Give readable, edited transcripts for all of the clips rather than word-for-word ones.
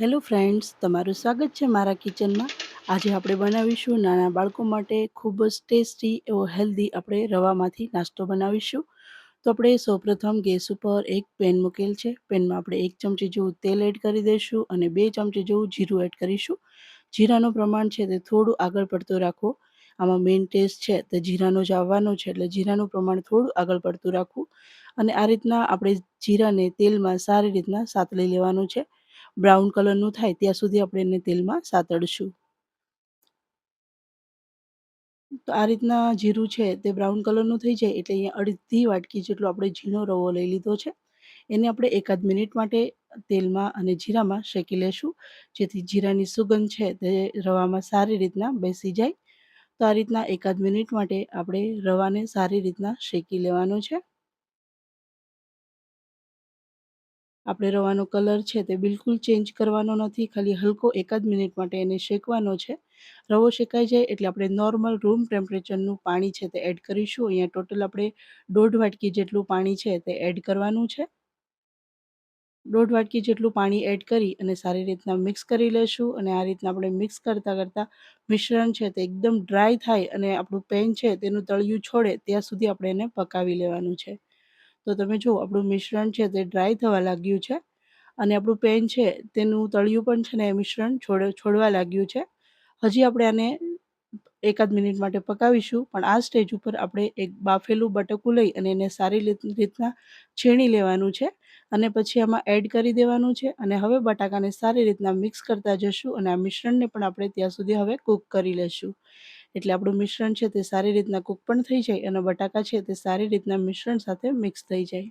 Hello friends, તમારું સ્વાગત છે મારા કિચનમાં. આજે આપણે બનાવીશું નાના બાળકો માટે ખૂબ જ ટેસ્ટી એવો હેલ્ધી આપણે રવામાંથી નાસ્તો બનાવીશું. તો આપણે સૌપ્રથમ ગેસ ઉપર એક પેન મૂકેલ છે. પેનમાં આપણે 1 ચમચી જેવું તેલ એડ કરી દઈશું અને 2 ચમચી જેવું જીરું એડ કરીશું. જીરાનું પ્રમાણ છે તે થોડું આગળ પડતું રાખો. આમાં મેઇન ટેસ્ટ છે તે જીરાનો જ આવવાનો છે, એટલે જીરાનું પ્રમાણ થોડું આગળ પડતું રાખવું. અને આ રીતના આપણે જીરાને તેલમાં સારી રીતના સાતળી લેવાનું છે. બ્રાઉન કલરનું થાય ત્યાં સુધી આપણે એને તેલમાં સાતળશું. તો આ રીતના જીરું છે તે બ્રાઉન કલરનું થઈ જાય એટલે અહીંયા અડધી વાટકી જેટલો આપણે ઝીણો રવો લઈ લીધો છે. એને આપણે એકાદ મિનિટ માટે તેલમાં અને જીરામાં શેકી લેશું, જેથી જીરાની સુગંધ છે તે રવામાં સારી રીતના બેસી જાય. તો આ રીતના એકાદ મિનિટ માટે આપણે રવાને સારી રીતના શેકી લેવાનો છે. આપણે રવાનો કલર છે તે બિલકુલ ચેન્જ કરવાનો નથી, ખાલી હલકો એકાદ મિનિટ માટે એને શેકવાનો છે. રવો શેકાઈ જાય એટલે આપણે નોર્મલ રૂમ ટેમ્પરેચરનું પાણી છે તે એડ કરીશું. અહીંયા ટોટલ આપણે 1.5 વાટકી જેટલું પાણી છે તે એડ કરવાનું છે. 1.5 વાટકી જેટલું પાણી એડ કરી અને સારી રીતના મિક્સ કરી લેશું. અને આ રીતના આપણે મિક્સ કરતાં મિશ્રણ છે તે એકદમ ડ્રાય થાય અને આપણું પેન છે તેનું તળિયું છોડે ત્યાં સુધી આપણે એને પકાવી લેવાનું છે. તો તમે જુઓ, આપણું મિશ્રણ છે તે ડ્રાય થવા લાગ્યું છે અને આપણું પેન છે તેનું તળિયું પણ છે ને એ મિશ્રણ છોડવા લાગ્યું છે. હજી આપણે આને એકાદ મિનિટ માટે પકાવીશું, પણ આ સ્ટેજ ઉપર આપણે એક બાફેલું બટકું લઈ અને એને સારી રીતના છીણી લેવાનું છે અને પછી આમાં એડ કરી દેવાનું છે. અને હવે બટાકાને સારી રીતના મિક્સ કરતા જશું અને આ મિશ્રણને પણ આપણે ત્યાં સુધી હવે કૂક કરી લેશું. એટલે આપણું મિશ્રણ છે તે સારી રીતના કૂક પણ થઈ જાય અને બટાકા છે તે સારી રીતના મિશ્રણ સાથે મિક્સ થઈ જાય.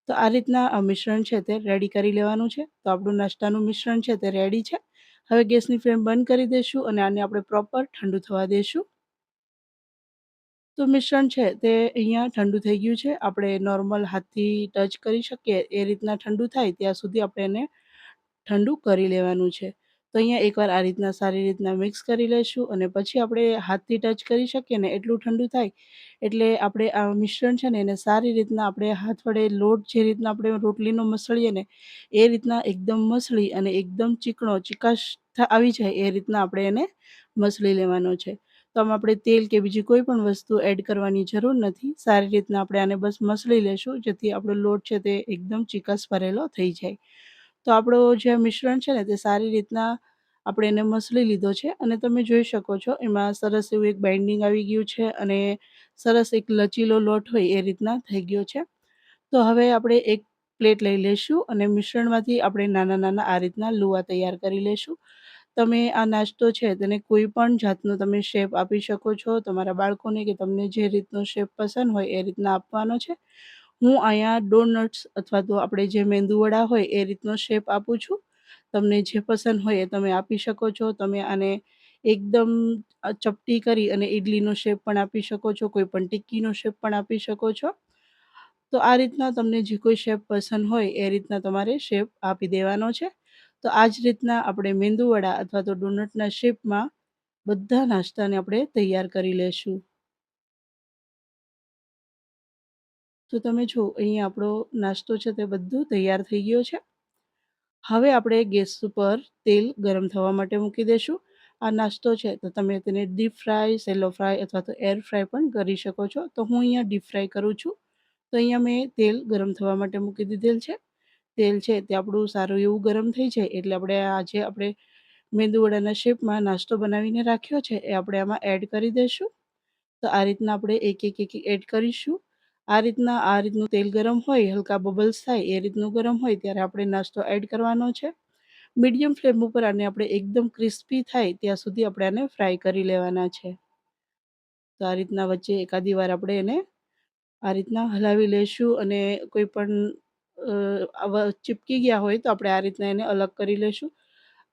તો આ રીતના આ મિશ્રણ છે તે રેડી કરી લેવાનું છે. તો આપણું નાસ્તાનું મિશ્રણ છે તે રેડી છે. હવે ગેસની ફ્લેમ બંધ કરી દઈશું અને આને આપણે પ્રોપર ઠંડુ થવા દઈશું. તો મિશ્રણ છે તે અહીંયા ઠંડુ થઈ ગયું છે. આપણે નોર્મલ હાથથી ટચ કરી શકીએ એ રીતના ઠંડુ થાય ત્યાં સુધી આપણે એને ઠંડુ કરી લેવાનું છે. તો અહીંયા એકવાર આ રીતના સારી રીતના મિક્સ કરી લઈશું અને પછી આપણે હાથથી ટચ કરી શકીએ ને એટલું ઠંડુ થાય એટલે આપણે આ મિશ્રણ છે ને એને સારી રીતના આપણે હાથ વડે લોટ જે રીતના આપણે રોટલીનો મસળીએ ને એ રીતના એકદમ મસળી અને એકદમ ચીકાશ આવી જાય એ રીતના આપણે એને મસળી લેવાનો છે. તો આમાં આપણે તેલ કે બીજી કોઈ પણ વસ્તુ એડ કરવાની જરૂર નથી. સારી રીતના આપણે આને બસ મસળી લેશું, જેથી આપણો લોટ છે તે એકદમ ચીકાશ ભરેલો થઈ જાય. તો આપણો જે મિશ્રણ છે ને તે સારી રીતના આપણે એને મસળી લીધો છે અને તમે જોઈ શકો છો એમાં સરસ એવું એક બાઇન્ડિંગ આવી ગયું છે અને સરસ એક લચીલો લોટ હોય એ રીતના થઈ ગયો છે. તો હવે આપણે એક પ્લેટ લઈ લઈશું અને મિશ્રણમાંથી આપણે નાના આ રીતના લુવા તૈયાર કરી લઈશું. તમે આ નાસ્તો છે તેને કોઈ પણ જાતનો તમે શેપ આપી શકો છો. તમારા બાળકોને કે તમને જે રીતનો શેપ પસંદ હોય એ રીતના આપવાનો છે. હું અહીંયા ડોનટ્સ અથવા તો આપણે જે મેંદુવડા હોય એ રીતનો શેપ આપું છું. તમને જે પસંદ હોય એ તમે આપી શકો છો. તમે આને એકદમ ચપટી કરી અને ઇડલીનો શેપ પણ આપી શકો છો, કોઈ પણ ટિક્કીનો શેપ પણ આપી શકો છો. તો આ રીતના તમને જે કોઈ શેપ પસંદ હોય એ રીતના તમારે શેપ આપી દેવાનો છે. તો આ જ રીતના આપણે મેંદુવડા અથવા તો ડોનટના શેપમાં બધા નાસ્તાને આપણે તૈયાર કરી લેશું. તો તમે જુઓ, અહીંયા આપણો નાસ્તો છે તે બધું તૈયાર થઈ ગયો છે. હવે આપણે ગેસ ઉપર તેલ ગરમ થવા માટે મૂકી દઈશું. આ નાસ્તો છે તો તમે તેને ડીપ ફ્રાય, સેલો ફ્રાય અથવા તો એર ફ્રાય પણ કરી શકો છો. તો હું અહીંયા ડીપ ફ્રાય કરું છું. તો અહીંયા મેં તેલ ગરમ થવા માટે મૂકી દીધેલ છે. તેલ છે તે આપણું સારું એવું ગરમ થઈ જાય એટલે આપણે મેંદુવડાના શેપમાં નાસ્તો બનાવીને રાખ્યો છે એ આપણે આમાં એડ કરી દઈશું. તો આ રીતના આપણે એક એડ કરીશું. આ રીતનું તેલ ગરમ હોય, હલકા બબલ્સ થાય એ રીતનું ગરમ હોય ત્યારે આપણે નાસ્તો એડ કરવાનો છે. મીડિયમ ફ્લેમ ઉપર આને આપણે એકદમ ક્રિસ્પી થાય ત્યાં સુધી આપણે આને ફ્રાય કરી લેવાના છે. તો આ રીતના વચ્ચે એકાદી વાર આપણે એને આ રીતના હલાવી લઈશું અને કોઈ પણ ચીપકી ગયા હોય તો આપણે આ રીતના એને અલગ કરી લઈશું.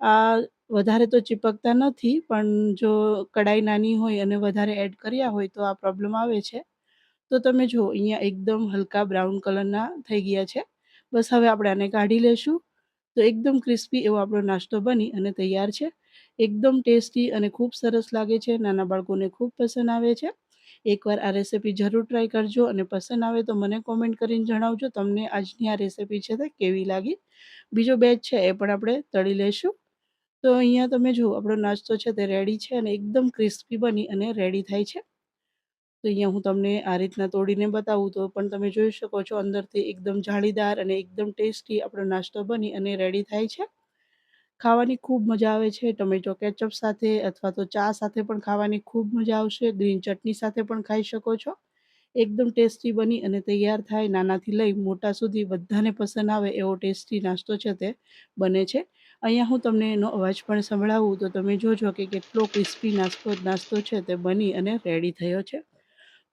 આ વધારે તો ચીપકતા નથી, પણ જો કડાઈ નાની હોય અને વધારે એડ કર્યા હોય તો આ પ્રોબ્લેમ આવે છે. તો તમે જુઓ, અહીંયા એકદમ હલકા બ્રાઉન કલરના થઈ ગયા છે. બસ હવે આપણે આને કાઢી લેશું. તો એકદમ ક્રિસ્પી એવો આપણો નાસ્તો બની અને તૈયાર છે. એકદમ ટેસ્ટી અને ખૂબ સરસ લાગે છે. નાના બાળકોને ખૂબ પસંદ આવે છે. એકવાર આ રેસીપી જરૂર ટ્રાય કરજો અને પસંદ આવે તો મને કોમેન્ટ કરીને જણાવજો તમને આજની આ રેસીપી છે તે કેવી લાગી. બીજો બેચ છે એ પણ આપણે તળી લઈશું. તો અહીંયા તમે જુઓ આપણો નાસ્તો છે તે રેડી છે અને એકદમ ક્રિસ્પી બની અને રેડી થાય છે. તો અહીંયા હું તમને આ રીતના તોડીને બતાવું તો પણ તમે જોઈ શકો છો અંદરથી એકદમ જાળીદાર અને એકદમ ટેસ્ટી આપણો નાસ્તો બની અને રેડી થાય છે. ખાવાની ખૂબ મજા આવે છે. ટમેટો કેચઅપ સાથે અથવા તો ચા સાથે પણ ખાવાની ખૂબ મજા આવશે. ગ્રીન ચટણી સાથે પણ ખાઈ શકો છો. એકદમ ટેસ્ટી બની અને તૈયાર થાય. નાનાથી લઈ મોટા સુધી બધાને પસંદ આવે એવો ટેસ્ટી નાસ્તો છે તે બને છે. અહીંયા હું તમને એનો અવાજ પણ સંભળાવું તો તમે જોજો કે કેટલો ક્રિસ્પી નાસ્તો છે તે બની અને રેડી થયો છે.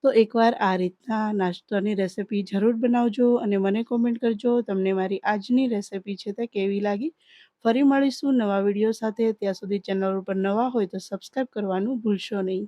તો એકવાર આ રીતના નાસ્તાની રેસિપી જરૂર બનાવજો અને મને કોમેન્ટ કરજો તમને મારી આજની રેસિપી છે તે કેવી લાગી. ફરી મળીશું નવા વિડીયો સાથે. ત્યાં સુધી ચેનલ ઉપર નવા હોય તો સબસ્ક્રાઈબ કરવાનું ભૂલશો નહીં.